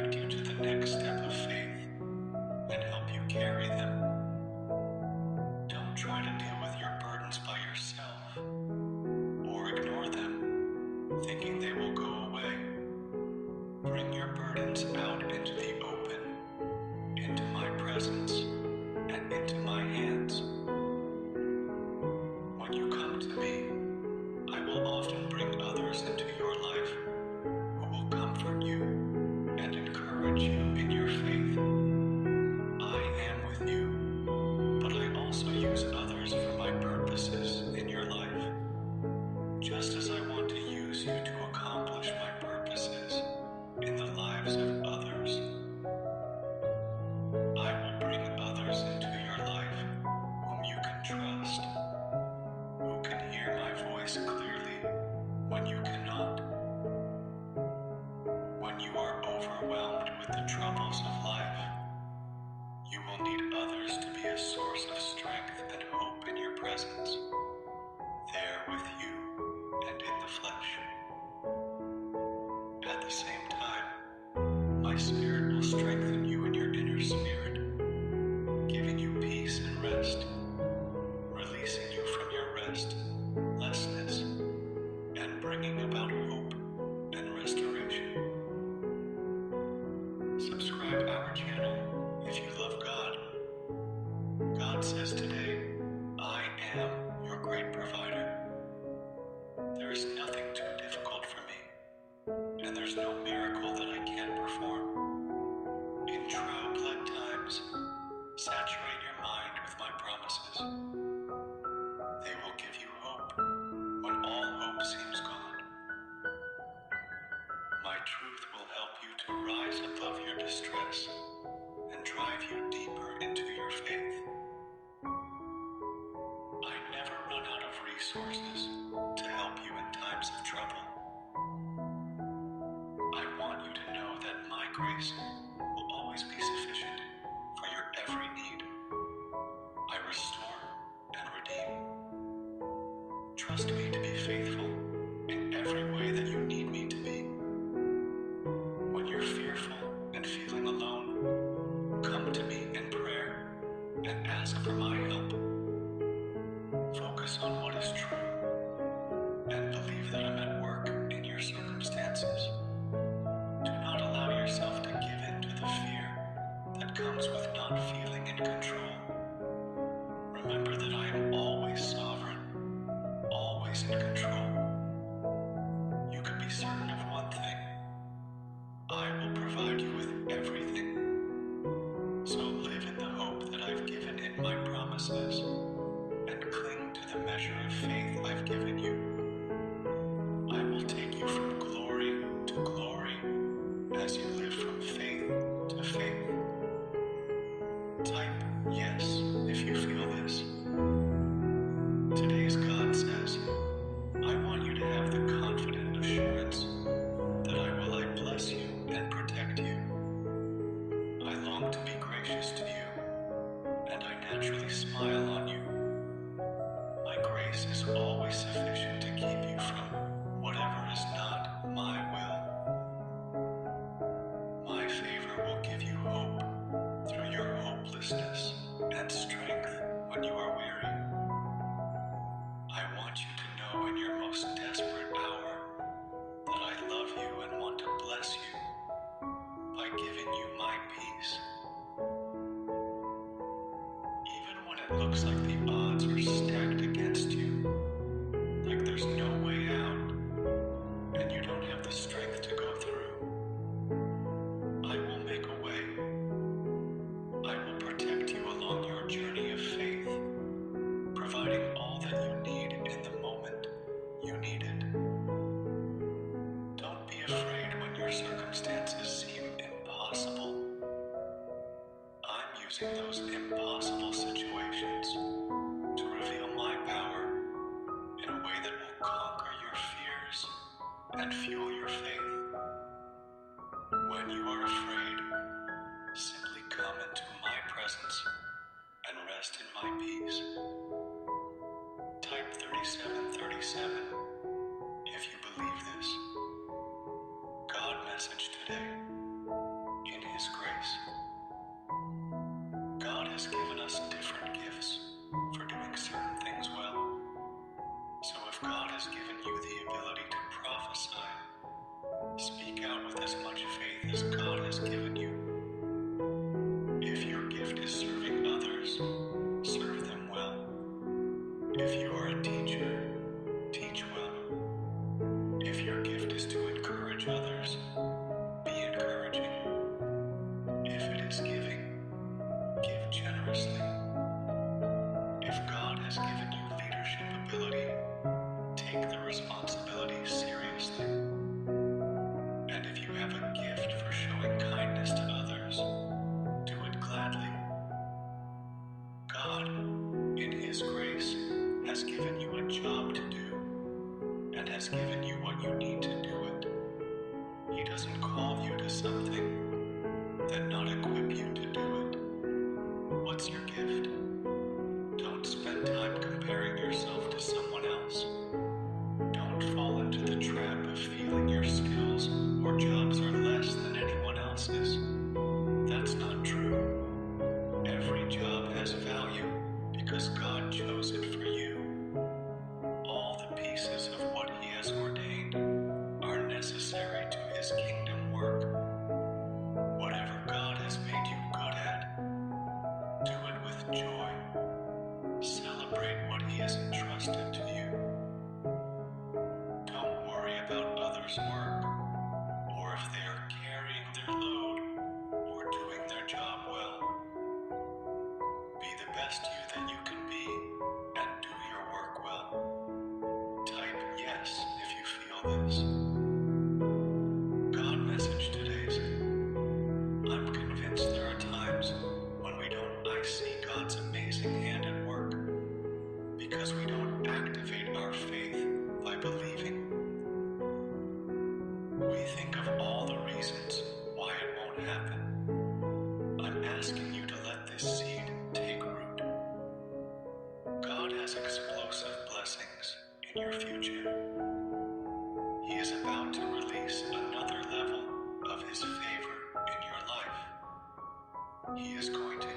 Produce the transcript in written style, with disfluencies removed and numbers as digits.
direct you to the next step of faith and help you carry them. Don't try to deal with your burdens by yourself or ignore them, thinking they will go away. Bring your burdens out into the open, into my presence, and into my hands. When you come to me, I will often bring others into your life who will comfort you and encourage you in your faith. I am with you, but I also use others for my purposes in your life. Just as I want to use you to accomplish my purposes in the lives of others, I will bring others into your life whom you can trust, who can hear my voice clearly when you cannot. When you are overwhelmed with the troubles of life, you will need others to be a source of strength and hope in your presence, there with you and in the flesh. At the same time, my Spirit will strengthen you in your inner spirit, giving you peace and rest, releasing you from your restlessness, and bringing about hope and restoration. Subscribe our channel if you love God. God says today, I am your great provider. There is nothing too difficult for me, and there's no miracle that I can't perform. In troubled times, saturate your mind with my promises. They will give you hope when all hope seems gone. My truth will help you to rise above your distress and drive you deeper into your faith. I never run out of resources to help you in times of trouble. I want you to know that my grace will always be sufficient for your every need. I restore and redeem. Trust me to be faithful in every way that you need me to be. When you're fearful and feeling alone, come to me in prayer and ask for my help. Focus on what is true and believe that I'm at work in your circumstances. Do not allow yourself to give in to the fear that comes with not feeling in control. Remember that I am always sovereign, always in control. You can be certain of one thing: I will provide you with everything. So live in the hope that I've given in my promises and cling to the measure of faith I've given you. I will take you from glory to glory as you live from faith to faith. Type yes if you feel this. Today's God says, I want you to have the confident assurance that I bless you and protect you. I long to be gracious to you, and I naturally smile on you. My grace is always sufficient to keep you from whatever is not my will. My favor will give you hope through your hopelessness and strength when you are weary. I want you to know in your most desperate hour that I love you and want to bless you by giving you my peace. Even when it looks like the odds are stacked against you, like there's no way out, and you don't have the strength to go through, I will make a way. I will protect you along your journey of faith, providing all that you need in the moment you need it. Don't be afraid when your circumstances seem impossible. I'm using those impossible situations to reveal my power in a way that will conquer your fears and fuel your faith. When you are afraid, simply come into my presence and rest in my peace. Type 3737 if you believe this. God message today. faith as God has given you. If your gift is serving others, serve them well. If you are a teacher, teach well. If your gift is to encourage others, be encouraging. If it is giving, give generously. If God has given you leadership ability, take the responsibility seriously. And if you have a gift for showing kindness to others, do it gladly. God, in His grace, has given you a job to do, and has given you what you need to do it. He doesn't call you to something, then not equip you to do it. What's your gift? Don't spend time comparing yourself to someone else. Don't fall into the trap of feeling your skills or jobs are less than anyone else's. That's not true. Every job has value because God chose it for you. All the pieces of what He has ordained are necessary to His kingdom work. Whatever God has made you good at, do it with joy. Celebrate what He has entrusted to you. Don't worry about others' work, or if they are carrying their load, or doing their job well. Be the best you that you can be, and do your work well. Type yes if you feel this. God message today's: I'm convinced there are times when I see God's amazing hand at work, because we don't activate our faith by believing. We think of all the reasons why it won't happen. I'm asking you to let this seed take root. God has explosive blessings in your future. He is about to release another level of His favor in your life. He is going to